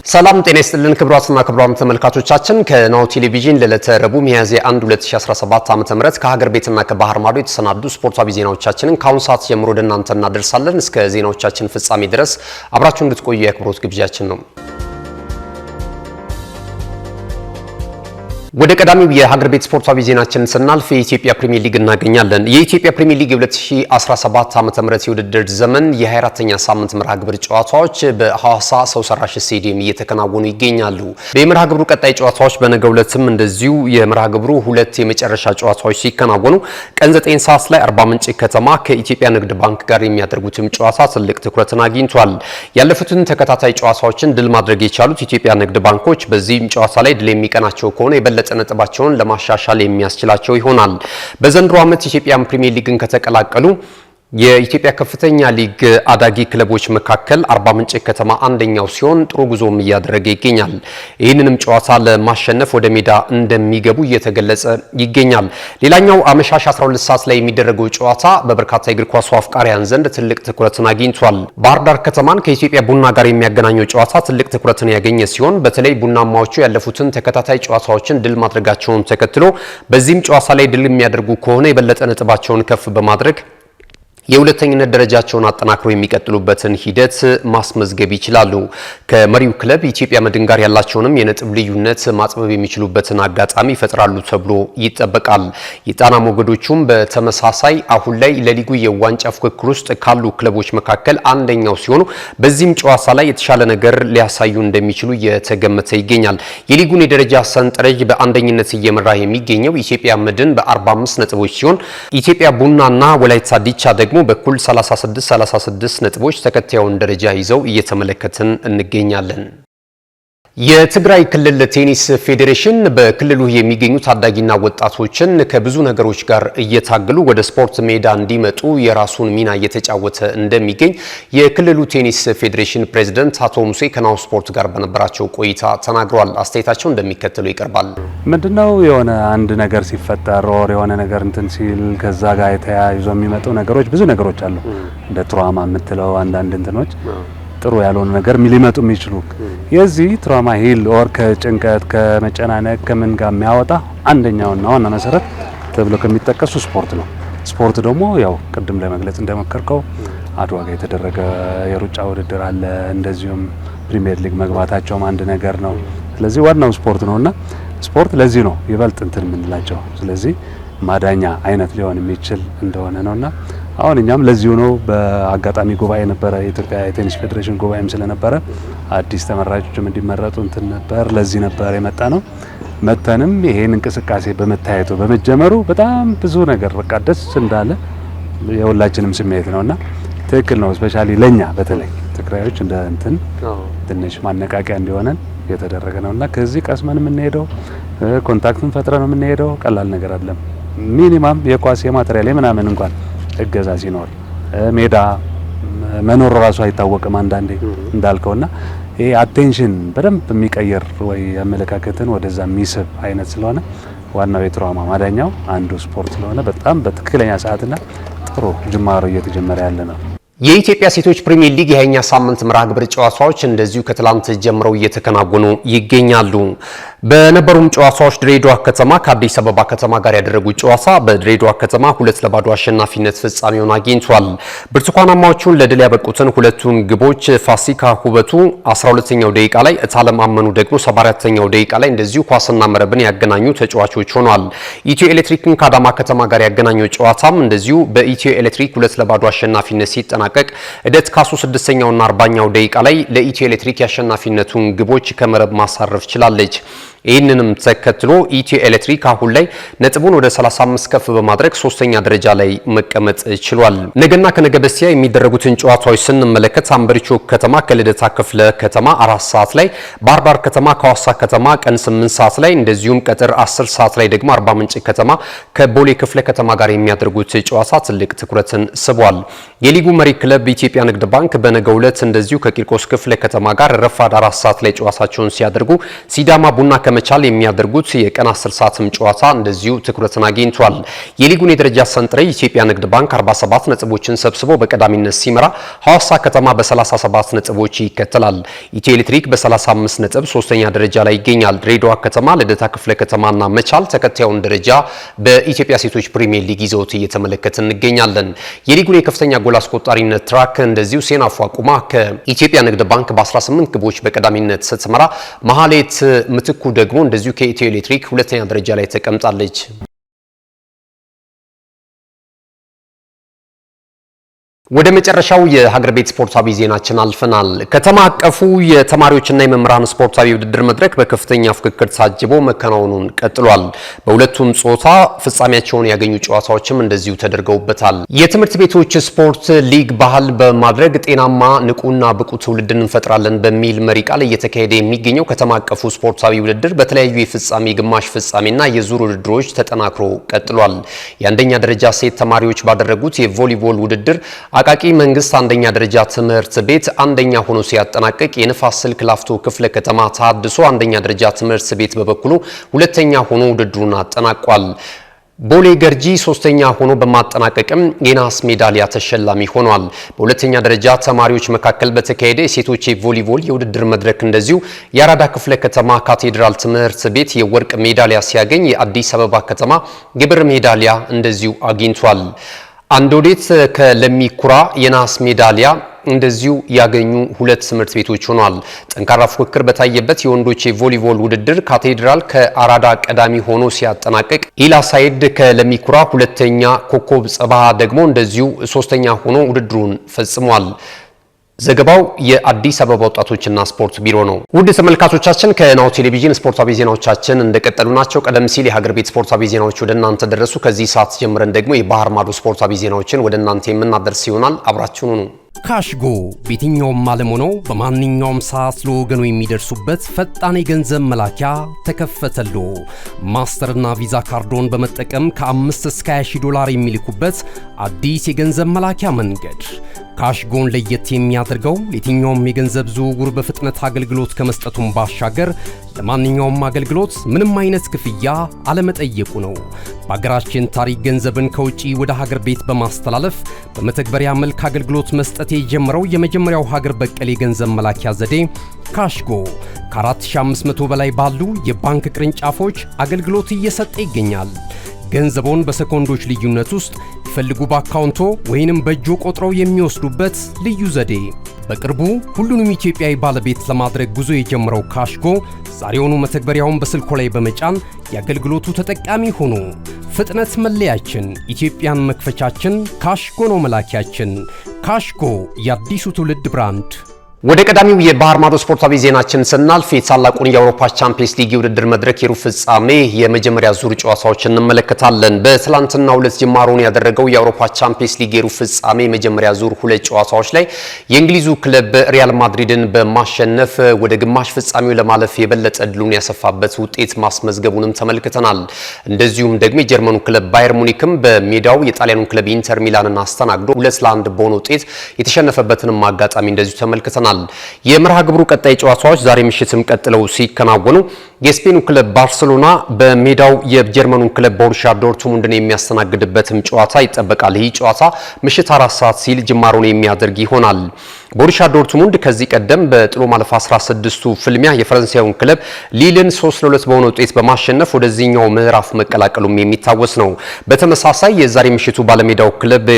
ሰላም ጤና ይስጥልን ክቡራትና ክቡራን ተመልካቾቻችን ከናሁ ቴሌቪዥን ለዕለተ ረቡዕ ሚያዝያ 1 2017 ዓ.ም ከሀገር ቤትና ከባህር ማዶ የተሰናዱ ስፖርታዊ ዜናዎቻችንን ከአሁን ሰዓት ጀምሮ ወደ እናንተ እናደርሳለን። እስከ ዜናዎቻችን ፍጻሜ ድረስ አብራችሁ እንድትቆዩ የአክብሮት ግብዣችን ነው። ወደ ቀዳሚው የሀገር ቤት ስፖርታዊ ዜናችን ስናልፍ የኢትዮጵያ ፕሪሚየር ሊግ እናገኛለን። የኢትዮጵያ ፕሪሚየር ሊግ 2017 ዓ.ም የውድድር ዘመን የ24ኛ ሳምንት መርሃ ግብር ጨዋታዎች በሐዋሳ ሰው ሰራሽ ስቴዲየም እየተከናወኑ ይገኛሉ። በመርሃ ግብሩ ቀጣይ ጨዋታዎች በነገው ዕለትም እንደዚሁ የመርሃ ግብሩ ሁለት የመጨረሻ ጨዋታዎች ሲከናወኑ ቀን 9 ሰዓት ላይ አርባ ምንጭ ከተማ ከኢትዮጵያ ንግድ ባንክ ጋር የሚያደርጉትም ጨዋታ ትልቅ ትኩረትን አግኝቷል። ያለፉትን ተከታታይ ጨዋታዎችን ድል ማድረግ የቻሉት ኢትዮጵያ ንግድ ባንኮች በዚህም ጨዋታ ላይ ድል የሚቀናቸው ከሆነ የበለጠ ነጥባቸውን ለማሻሻል የሚያስችላቸው ይሆናል። በዘንድሮ ዓመት ኢትዮጵያ ፕሪሚየር ሊግን ከተቀላቀሉ የኢትዮጵያ ከፍተኛ ሊግ አዳጊ ክለቦች መካከል አርባ ምንጭ ከተማ አንደኛው ሲሆን ጥሩ ጉዞም እያደረገ ይገኛል። ይህንንም ጨዋታ ለማሸነፍ ወደ ሜዳ እንደሚገቡ እየተገለጸ ይገኛል። ሌላኛው አመሻሽ 12 ሰዓት ላይ የሚደረገው ጨዋታ በበርካታ የእግር ኳስ አፍቃሪያን ዘንድ ትልቅ ትኩረትን አግኝቷል። ባህር ዳር ከተማን ከኢትዮጵያ ቡና ጋር የሚያገናኘው ጨዋታ ትልቅ ትኩረትን ያገኘ ሲሆን በተለይ ቡናማዎቹ ያለፉትን ተከታታይ ጨዋታዎችን ድል ማድረጋቸውን ተከትሎ በዚህም ጨዋታ ላይ ድል የሚያደርጉ ከሆነ የበለጠ ነጥባቸውን ከፍ በማድረግ የሁለተኝነት ደረጃቸውን አጠናክረው የሚቀጥሉበትን ሂደት ማስመዝገብ ይችላሉ። ከመሪው ክለብ ኢትዮጵያ መድን ጋር ያላቸውንም የነጥብ ልዩነት ማጥበብ የሚችሉበትን አጋጣሚ ይፈጥራሉ ተብሎ ይጠበቃል። የጣና ሞገዶቹም በተመሳሳይ አሁን ላይ ለሊጉ የዋንጫ ፉክክር ውስጥ ካሉ ክለቦች መካከል አንደኛው ሲሆኑ በዚህም ጨዋታ ላይ የተሻለ ነገር ሊያሳዩ እንደሚችሉ እየተገመተ ይገኛል። የሊጉን የደረጃ ሰንጠረዥ በአንደኝነት እየመራ የሚገኘው ኢትዮጵያ መድን በ45 ነጥቦች ሲሆን ኢትዮጵያ ቡናና ወላይታ ዲቻ ደግሞ በኩል 36 ነጥቦች ተከታዩን ደረጃ ይዘው እየተመለከትን እንገኛለን። የትግራይ ክልል ቴኒስ ፌዴሬሽን በክልሉ የሚገኙ ታዳጊና ወጣቶችን ከብዙ ነገሮች ጋር እየታገሉ ወደ ስፖርት ሜዳ እንዲመጡ የራሱን ሚና እየተጫወተ እንደሚገኝ የክልሉ ቴኒስ ፌዴሬሽን ፕሬዝዳንት አቶ ሙሴ ከናሁ ስፖርት ጋር በነበራቸው ቆይታ ተናግረዋል። አስተያየታቸው እንደሚከተለው ይቀርባል። ምንድነው የሆነ አንድ ነገር ሲፈጠር ወር የሆነ ነገር እንትን ሲል ከዛ ጋር የተያይዞ የሚመጡ ነገሮች ብዙ ነገሮች አሉ። እንደ ትራውማ የምትለው አንዳንድ እንትኖች ጥሩ ያልሆነ ነገር ሊመጡ የሚችሉ የዚህ ትራውማ ሂል ኦር ከጭንቀት ከመጨናነቅ ከምን ጋር የሚያወጣ አንደኛውና ዋና መሰረት ተብሎ ከሚጠቀሱ ስፖርት ነው። ስፖርት ደግሞ ያው ቅድም ለመግለጽ እንደሞከርከው አድዋ ጋር የተደረገ የሩጫ ውድድር አለ። እንደዚሁም ፕሪሚየር ሊግ መግባታቸውም አንድ ነገር ነው። ስለዚህ ዋናው ስፖርት ነውና ስፖርት ለዚህ ነው ይበልጥ እንትን የምንላቸው። ስለዚህ ማዳኛ አይነት ሊሆን የሚችል እንደሆነ ነውና አሁን እኛም ለዚሁ ነው በአጋጣሚ ጉባኤ ነበረ። የኢትዮጵያ የቴኒስ ፌዴሬሽን ጉባኤም ስለነበረ አዲስ ተመራጮችም እንዲመረጡ እንትን ነበር። ለዚህ ነበር የመጣ ነው። መተንም ይሄን እንቅስቃሴ በመታየቱ በመጀመሩ በጣም ብዙ ነገር በቃ ደስ እንዳለ የሁላችንም ስሜት ነውና ትክክል ነው። ስፔሻሊ ለኛ በተለይ ትግራዮች እንደ እንትን ትንሽ ማነቃቂያ እንዲሆነን የተደረገ ነውና ከዚህ ቀስመን የምንሄደው ኮንታክትን ፈጥረን የምንሄደው ቀላል ነገር አይደለም። ሚኒማም የኳስ የማቴሪያል ምናምን እንኳን እገዛ ሲኖር ሜዳ መኖር ራሱ አይታወቅም አንዳንዴ እንዳልከውና ይሄ አቴንሽን በደንብ የሚቀየር ወይ አመለካከትን ወደዛ የሚስብ አይነት ስለሆነ ዋናው የትራውማ ማዳኛው አንዱ ስፖርት ስለሆነ በጣም በትክክለኛ ሰዓትና ጥሩ ጅማሮ እየተጀመረ ያለ ነው። የኢትዮጵያ ሴቶች ፕሪሚየር ሊግ የሃያኛ ሳምንት መርሃ ግብር ጨዋታዎች እንደዚሁ ከትላንት ጀምረው እየተከናወኑ ይገኛሉ። በነበሩም ጨዋታዎች ድሬዳዋ ከተማ ከአዲስ አበባ ከተማ ጋር ያደረጉት ጨዋታ በድሬዳዋ ከተማ 2-2 አሸናፊነት ፍጻሜውን አግኝቷል። ብርቱካናማዎቹን ለድል ያበቁትን ሁለቱን ግቦች ፋሲካ ሁበቱ 12ኛው ደቂቃ ላይ፣ እታለም አመኑ ደግሞ 74ኛው ደቂቃ ላይ እንደዚሁ ኳስና መረብን ያገናኙ ተጫዋቾች ሆኗል። ኢትዮ ኤሌክትሪክን ከአዳማ ከተማ ጋር ያገናኘው ጨዋታም እንደዚሁ በኢትዮ ኤሌክትሪክ 2-2 አሸናፊነት ሲጠናቀቅ እደት ካሱ 6ኛውና 40ኛው ደቂቃ ላይ ለኢትዮ ኤሌክትሪክ ያሸናፊነቱን ግቦች ከመረብ ማሳረፍ ችላለች። ይህንንም ተከትሎ ኢትዮ ኤሌክትሪክ አሁን ላይ ነጥቡን ወደ 35 ከፍ በማድረግ 3ኛ ደረጃ ላይ መቀመጥ ችሏል። ነገና ከነገ በስቲያ የሚደረጉትን ጨዋታዎች ስንመለከት አንበሪቾ ከተማ ከልደታ ክፍለ ከተማ 4 ሰዓት ላይ፣ ባህር ዳር ከተማ ከሐዋሳ ከተማ ቀን 8 ሰዓት ላይ እንደዚሁም ቀጥር 10 ሰዓት ላይ ደግሞ አርባ ምንጭ ከተማ ከቦሌ ክፍለ ከተማ ጋር የሚያደርጉት ጨዋታ ትልቅ ትኩረትን ስቧል። የሊጉ መሪ ክለብ ኢትዮጵያ ንግድ ባንክ በነገው ዕለት እንደዚሁ ከቂርቆስ ክፍለ ከተማ ጋር ረፋድ 4 ሰዓት ላይ ጨዋታቸውን ሲያደርጉ ሲዳማ ቡና ከመቻል የሚያደርጉት የቀን 10 ሰዓትም ጨዋታ እንደዚሁ ትኩረትን አግኝቷል። የሊጉን የደረጃ ሰንጠረዥ ኢትዮጵያ ንግድ ባንክ 47 ነጥቦችን ሰብስቦ በቀዳሚነት ሲመራ ሐዋሳ ከተማ በ37 ነጥቦች ይከተላል። ኢትዮ ኤሌክትሪክ በ35 ነጥብ ሶስተኛ ደረጃ ላይ ይገኛል። ድሬዳዋ ከተማ፣ ልደታ ክፍለ ከተማና መቻል ተከታዩን ደረጃ በኢትዮጵያ ሴቶች ፕሪሚየር ሊግ ይዘውት እየተመለከትን እንገኛለን። የሊጉን የከፍተኛ ጎል አስቆጣሪነት ትራክ እንደዚሁ ሴናፉ አቁማ ከኢትዮጵያ ንግድ ባንክ በ18 ግቦች በቀዳሚነት ስትመራ መሐሌት ምትኩ ደግሞ እንደዚሁ ከኢትዮ ኤሌክትሪክ ሁለተኛ ደረጃ ላይ ተቀምጣለች። ወደ መጨረሻው የሀገር ቤት ስፖርታዊ ዜናችን አልፈናል። ከተማ አቀፉ የተማሪዎችና የመምህራን ስፖርታዊ ውድድር መድረክ በከፍተኛ ፍክክር ታጅቦ መከናወኑን ቀጥሏል። በሁለቱም ጾታ ፍጻሜያቸውን ያገኙ ጨዋታዎችም እንደዚሁ ተደርገውበታል። የትምህርት ቤቶች ስፖርት ሊግ ባህል በማድረግ ጤናማ ንቁና ብቁ ትውልድን እንፈጥራለን በሚል መሪ ቃል እየተካሄደ የሚገኘው ከተማ አቀፉ ስፖርታዊ ውድድር በተለያዩ የፍጻሜ፣ ግማሽ ፍጻሜና የዙር ውድድሮች ተጠናክሮ ቀጥሏል። የአንደኛ ደረጃ ሴት ተማሪዎች ባደረጉት የቮሊቦል ውድድር አቃቂ መንግስት አንደኛ ደረጃ ትምህርት ቤት አንደኛ ሆኖ ሲያጠናቅቅ የንፋስ ስልክ ላፍቶ ክፍለ ከተማ ታድሶ አንደኛ ደረጃ ትምህርት ቤት በበኩሉ ሁለተኛ ሆኖ ውድድሩን አጠናቋል። ቦሌ ገርጂ ሶስተኛ ሆኖ በማጠናቀቅም የናስ ሜዳሊያ ተሸላሚ ሆኗል። በሁለተኛ ደረጃ ተማሪዎች መካከል በተካሄደ የሴቶች ቮሊቦል የውድድር መድረክ እንደዚሁ የአራዳ ክፍለ ከተማ ካቴድራል ትምህርት ቤት የወርቅ ሜዳሊያ ሲያገኝ የአዲስ አበባ ከተማ የብር ሜዳሊያ እንደዚሁ አግኝቷል። አንዶዴት ከለሚኩራ የናስ ሜዳሊያ እንደዚሁ ያገኙ ሁለት ትምህርት ቤቶች ሆኗል። ጠንካራ ፉክክር በታየበት የወንዶች የቮሊቦል ውድድር ካቴድራል ከአራዳ ቀዳሚ ሆኖ ሲያጠናቅቅ ኢላሳይድ ከለሚኩራ ሁለተኛ፣ ኮከብ ጽባህ ደግሞ እንደዚሁ ሶስተኛ ሆኖ ውድድሩን ፈጽሟል። ዘገባው የአዲስ አበባ ወጣቶችና ስፖርት ቢሮ ነው። ውድ ተመልካቾቻችን ከናሁ ቴሌቪዥን ስፖርታዊ ዜናዎቻችን እንደቀጠሉ ናቸው። ቀደም ሲል የሀገር ቤት ስፖርታዊ ዜናዎች ወደ እናንተ ደረሱ። ከዚህ ሰዓት ጀምረን ደግሞ የባህር ማዶ ስፖርታዊ ዜናዎችን ወደ እናንተ የምናደርስ ይሆናል። አብራችሁኑ ነው። ካሽጎ በየትኛውም ዓለም ሆነው በማንኛውም ሰዓት ለወገኑ የሚደርሱበት ፈጣን የገንዘብ መላኪያ ተከፈተሎ። ማስተርና ቪዛ ካርዶን በመጠቀም ከ5 እስከ 20 ዶላር የሚልኩበት አዲስ የገንዘብ መላኪያ መንገድ። ካሽጎን ለየት የሚያደርገው የትኛውም የገንዘብ ዝውውር በፍጥነት አገልግሎት ከመስጠቱም ባሻገር ለማንኛውም አገልግሎት ምንም አይነት ክፍያ አለመጠየቁ ነው። በሀገራችን ታሪክ ገንዘብን ከውጪ ወደ ሀገር ቤት በማስተላለፍ በመተግበሪያ መልክ አገልግሎት መስጠት የጀመረው የመጀመሪያው ሀገር በቀል የገንዘብ መላኪያ ዘዴ ካሽጎ ከ4500 በላይ ባሉ የባንክ ቅርንጫፎች አገልግሎት እየሰጠ ይገኛል። ገንዘቦን በሰኮንዶች ልዩነት ውስጥ ይፈልጉ በአካውንቶ ወይንም በእጆ ቆጥረው የሚወስዱበት ልዩ ዘዴ። በቅርቡ ሁሉንም ኢትዮጵያዊ ባለቤት ለማድረግ ጉዞ የጀመረው ካሽጎ ዛሬውኑ መተግበሪያውን በስልኮ ላይ በመጫን የአገልግሎቱ ተጠቃሚ ሆኑ። ፍጥነት መለያችን፣ ኢትዮጵያን መክፈቻችን፣ ካሽጎ ነው መላኪያችን። ካሽጎ የአዲሱ ትውልድ ብራንድ። ወደ ቀዳሚው የባህር ማዶ ስፖርታዊ ዜናችን ስናልፍ የታላቁን የአውሮፓ ቻምፒየንስ ሊግ የውድድር መድረክ የሩብ ፍጻሜ የመጀመሪያ ዙር ጨዋታዎችን እንመለከታለን። በትላንትናው ዕለት ጅማሮን ያደረገው የአውሮፓ ቻምፒየንስ ሊግ የሩብ ፍጻሜ የመጀመሪያ ዙር ሁለት ጨዋታዎች ላይ የእንግሊዙ ክለብ ሪያል ማድሪድን በማሸነፍ ወደ ግማሽ ፍጻሜው ለማለፍ የበለጠ ዕድሉን ያሰፋበት ውጤት ማስመዝገቡንም ተመልክተናል። እንደዚሁም ደግሞ የጀርመኑ ክለብ ባየር ሙኒክም በሜዳው የጣሊያኑን ክለብ ኢንተር ሚላንን አስተናግዶ 2-1 በሆነ ውጤት የተሸነፈበትንም አጋጣሚ እንደዚሁ ተመልክተናል። የመርሃ ግብሩ ቀጣይ ጨዋታዎች ዛሬ ምሽትም ቀጥለው ሲከናወኑ የስፔኑ ክለብ ባርሴሎና በሜዳው የጀርመኑን ክለብ ቦሩሲያ ዶርትሙንድን የሚያስተናግድበትም ጨዋታ ይጠበቃል። ይህ ጨዋታ ምሽት 4 ሰዓት ሲል ጅማሮን የሚያደርግ ይሆናል። ቦሩሲያ ዶርትሙንድ ከዚህ ቀደም በጥሎ ማለፍ 16ቱ ፍልሚያ የፈረንሳዩን ክለብ ሊልን 3-2 በሆነ ውጤት በማሸነፍ ወደዚህኛው ምዕራፍ መቀላቀሉም የሚታወስ ነው። በተመሳሳይ የዛሬ ምሽቱ ባለሜዳው ክለብ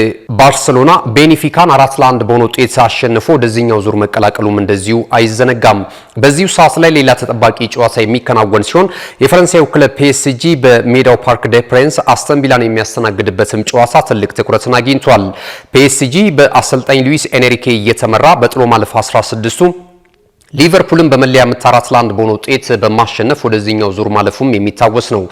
ባርሴሎና ቤኒፊካን 4-1 በሆነ ውጤት አሸንፎ ወደዚህኛው ዙር መቀላቀሉም እንደዚሁ አይዘነጋም። በዚሁ ሰዓት ላይ ሌላ ተጠባቂ ጨዋታ የሚከናወን ሲሆን የፈረንሳዩ ክለብ ፒኤስጂ በሜዳው ፓርክ ዴ ፕሪንስ አስተን ቪላን የሚያስተናግድበትም ጨዋታ ትልቅ ትኩረትን አግኝቷል። ፒኤስጂ በአሰልጣኝ ሉዊስ ኤንሪኬ እየተመራ በጥሎ ማለፍ 16ቱ ሊቨርፑልን በመለያ ምት 4-1 በሆነ ውጤት በማሸነፍ ወደዚህኛው ዙር ማለፉም የሚታወስ ነው።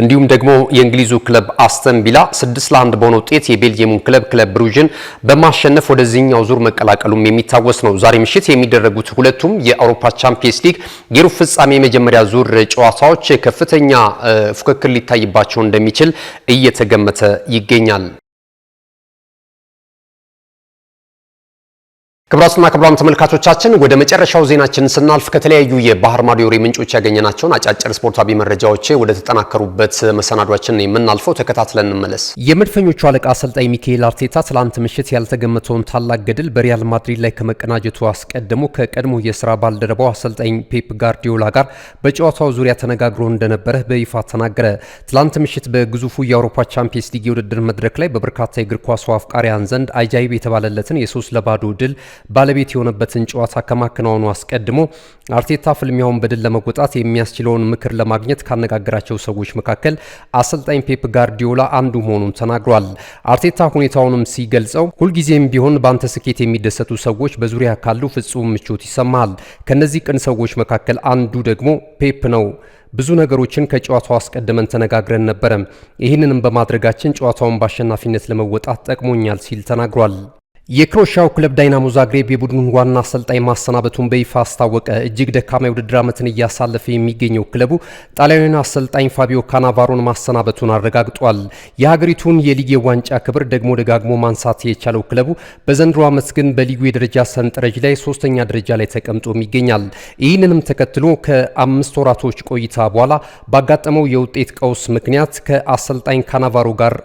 እንዲሁም ደግሞ የእንግሊዙ ክለብ አስተን ቪላ 6-1 በሆነ ውጤት የቤልጂየሙን ክለብ ብሩዥን በማሸነፍ ወደዚህኛው ዙር መቀላቀሉም የሚታወስ ነው። ዛሬ ምሽት የሚደረጉት ሁለቱም የአውሮፓ ቻምፒየንስ ሊግ የሩብ ፍጻሜ የመጀመሪያ ዙር ጨዋታዎች ከፍተኛ ፉክክር ሊታይባቸው እንደሚችል እየተገመተ ይገኛል። ክብራትና ክብራም ተመልካቾቻችን ወደ መጨረሻው ዜናችን ስናልፍ ከተለያዩ የባህር ማዶ የወሬ ምንጮች ያገኘናቸውን አጫጭር ስፖርታዊ መረጃዎች ወደ ተጠናከሩበት መሰናዷችን የምናልፈው ተከታትለን እንመለስ። የመድፈኞቹ አለቃ አሰልጣኝ ሚካኤል አርቴታ ትላንት ምሽት ያልተገመተውን ታላቅ ገድል በሪያል ማድሪድ ላይ ከመቀናጀቱ አስቀድሞ ከቀድሞ የስራ ባልደረባው አሰልጣኝ ፔፕ ጋርዲዮላ ጋር በጨዋታው ዙሪያ ተነጋግሮ እንደነበረ በይፋ ተናገረ። ትላንት ምሽት በግዙፉ የአውሮፓ ቻምፒየንስ ሊግ የውድድር መድረክ ላይ በበርካታ የእግር ኳስ አፍቃሪያን ዘንድ አጃይብ የተባለለትን የ3-0 ድል ባለቤት የሆነበትን ጨዋታ ከማከናወኑ አስቀድሞ አርቴታ ፍልሚያውን በድል ለመወጣት የሚያስችለውን ምክር ለማግኘት ካነጋገራቸው ሰዎች መካከል አሰልጣኝ ፔፕ ጋርዲዮላ አንዱ መሆኑን ተናግሯል። አርቴታ ሁኔታውንም ሲገልጸው ሁልጊዜም ቢሆን በአንተ ስኬት የሚደሰቱ ሰዎች በዙሪያ ካሉ ፍጹም ምቾት ይሰማል። ከነዚህ ቅን ሰዎች መካከል አንዱ ደግሞ ፔፕ ነው። ብዙ ነገሮችን ከጨዋታው አስቀድመን ተነጋግረን ነበረ። ይህንንም በማድረጋችን ጨዋታውን በአሸናፊነት ለመወጣት ጠቅሞኛል ሲል ተናግሯል። የክሮሻው ክለብ ዳይናሞ ዛግሬብ የቡድኑን ዋና አሰልጣኝ ማሰናበቱን በይፋ አስታወቀ። እጅግ ደካማ የውድድር ዓመትን እያሳለፈ የሚገኘው ክለቡ ጣሊያኑን አሰልጣኝ ፋቢዮ ካናቫሮን ማሰናበቱን አረጋግጧል። የሀገሪቱን የሊግ ዋንጫ ክብር ደግሞ ደጋግሞ ማንሳት የቻለው ክለቡ በዘንድሮ ዓመት ግን በሊጉ የደረጃ ሰንጠረዥ ላይ 3ኛ ደረጃ ላይ ተቀምጦም ይገኛል። ይህንንም ተከትሎ ከ5 ወራቶች ቆይታ በኋላ ባጋጠመው የውጤት ቀውስ ምክንያት ከአሰልጣኝ ካናቫሮ ጋር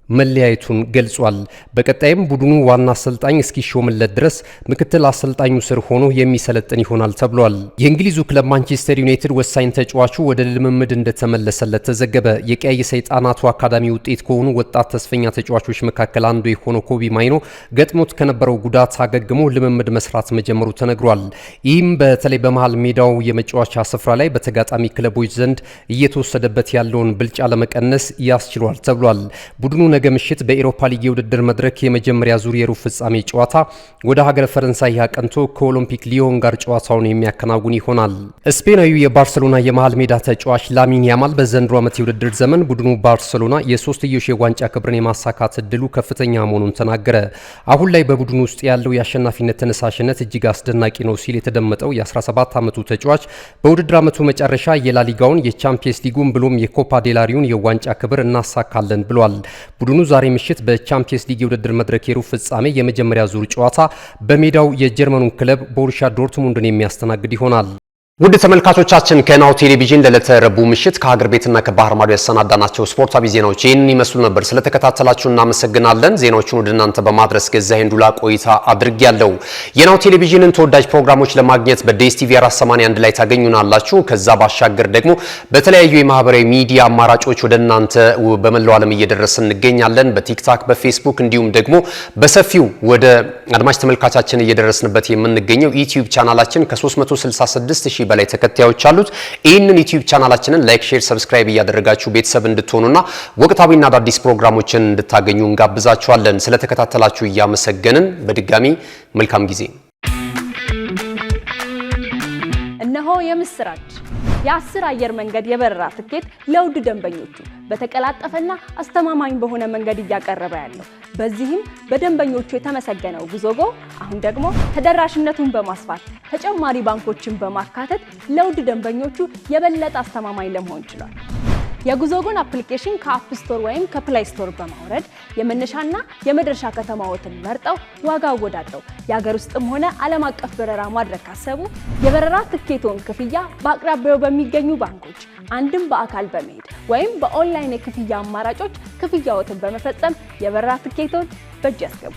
መለያየቱን ገልጿል። በቀጣይም ቡድኑ ዋና አሰልጣኝ እስኪሾምለት ድረስ ምክትል አሰልጣኙ ስር ሆኖ የሚሰለጥን ይሆናል ተብሏል። የእንግሊዙ ክለብ ማንቸስተር ዩናይትድ ወሳኝ ተጫዋቹ ወደ ልምምድ እንደተመለሰለት ተዘገበ። የቀይ ሰይጣናቱ አካዳሚ ውጤት ከሆኑ ወጣት ተስፈኛ ተጫዋቾች መካከል አንዱ የሆነው ኮቢ ማይኖ ገጥሞት ከነበረው ጉዳት አገግሞ ልምምድ መስራት መጀመሩ ተነግሯል። ይህም በተለይ በመሃል ሜዳው የመጫወቻ ስፍራ ላይ በተጋጣሚ ክለቦች ዘንድ እየተወሰደበት ያለውን ብልጫ ለመቀነስ ያስችሏል ተብሏል። ቡድኑ ነገ ምሽት በኤሮፓ ሊግ የውድድር መድረክ የመጀመሪያ ዙር የሩብ ፍጻሜ ጨዋታ ወደ ሀገረ ፈረንሳይ ያቀንቶ ከኦሎምፒክ ሊዮን ጋር ጨዋታውን የሚያከናውን ይሆናል። ስፔናዊው የባርሰሎና የመሃል ሜዳ ተጫዋች ላሚን ያማል በዘንድሮ ዓመት የውድድር ዘመን ቡድኑ ባርሰሎና የሶስትዮሽ የዋንጫ ክብርን የማሳካት እድሉ ከፍተኛ መሆኑን ተናገረ። አሁን ላይ በቡድኑ ውስጥ ያለው የአሸናፊነት ተነሳሽነት እጅግ አስደናቂ ነው ሲል የተደመጠው የ17 ዓመቱ ተጫዋች በውድድር ዓመቱ መጨረሻ የላሊጋውን የቻምፒየንስ ሊጉን ብሎም የኮፓ ዴላሪውን የዋንጫ ክብር እናሳካለን ብሏል። ቡድኑ ዛሬ ምሽት በቻምፒየንስ ሊግ የውድድር መድረክ የሩብ ፍጻሜ የመጀመሪያ ዙር ጨዋታ በሜዳው የጀርመኑን ክለብ ቦሩሲያ ዶርትሙንድን የሚያስተናግድ ይሆናል። ውድ ተመልካቾቻችን ከናሁ ቴሌቪዥን ለዕለተ ረቡዕ ምሽት ከሀገር ቤትና ከባህር ማዶ ያሰናዳናቸው ስፖርታዊ ዜናዎች ይህንን ይመስሉ ነበር። ስለተከታተላችሁ እናመሰግናለን። ዜናዎቹን ወደ እናንተ በማድረስ ገዛኸኝ ዱላ ቆይታ አድርጌያለሁ። የናሁ ቴሌቪዥንን ተወዳጅ ፕሮግራሞች ለማግኘት በዴስቲቪ 481 ላይ ታገኙናላችሁ። ከዛ ባሻገር ደግሞ በተለያዩ የማህበራዊ ሚዲያ አማራጮች ወደ እናንተ በመላው ዓለም እየደረስን እንገኛለን። በቲክታክ፣ በፌስቡክ እንዲሁም ደግሞ በሰፊው ወደ አድማጭ ተመልካቻችን እየደረስንበት የምንገኘው ዩቲዩብ ቻናላችን ከ366,000 በላይ ተከታዮች አሉት። ይህንን ዩቲዩብ ቻናላችንን ላይክ፣ ሼር፣ ሰብስክራይብ እያደረጋችሁ ቤተሰብ እንድትሆኑና ወቅታዊና አዳዲስ ፕሮግራሞችን እንድታገኙ እንጋብዛችኋለን። ስለተከታተላችሁ እያመሰገንን በድጋሚ መልካም ጊዜ። እነሆ የምስራች! የ10 አየር መንገድ የበረራ ትኬት ለውድ ደንበኞቹ በተቀላጠፈና አስተማማኝ በሆነ መንገድ እያቀረበ ያለው በዚህም በደንበኞቹ የተመሰገነው ጉዞጎ አሁን ደግሞ ተደራሽነቱን በማስፋት ተጨማሪ ባንኮችን በማካተት ለውድ ደንበኞቹ የበለጠ አስተማማኝ ለመሆን ችሏል። የጉዞጎን አፕሊኬሽን ከአፕ ስቶር ወይም ከፕላይ ስቶር በማውረድ የመነሻና የመድረሻ ከተማዎትን መርጠው ዋጋ አወዳድረው የሀገር ውስጥም ሆነ ዓለም አቀፍ በረራ ማድረግ ካሰቡ የበረራ ትኬቶን ክፍያ በአቅራቢያው በሚገኙ ባንኮች አንድም በአካል በመሄድ ወይም በኦንላይን የክፍያ አማራጮች ክፍያዎትን በመፈጸም የበረራ ትኬቶን በእጅ ያስገቡ።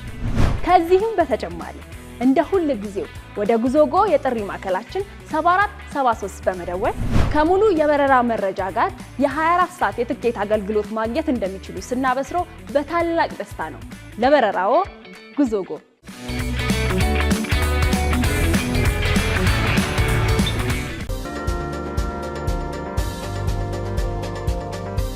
ከዚህም በተጨማሪ እንደ ሁል ጊዜው ወደ ጉዞጎ የጥሪ ማዕከላችን 7473 በመደወል ከሙሉ የበረራ መረጃ ጋር የ24 ሰዓት የትኬት አገልግሎት ማግኘት እንደሚችሉ ስናበስሮ በታላቅ ደስታ ነው። ለበረራዎ ጉዞጎ!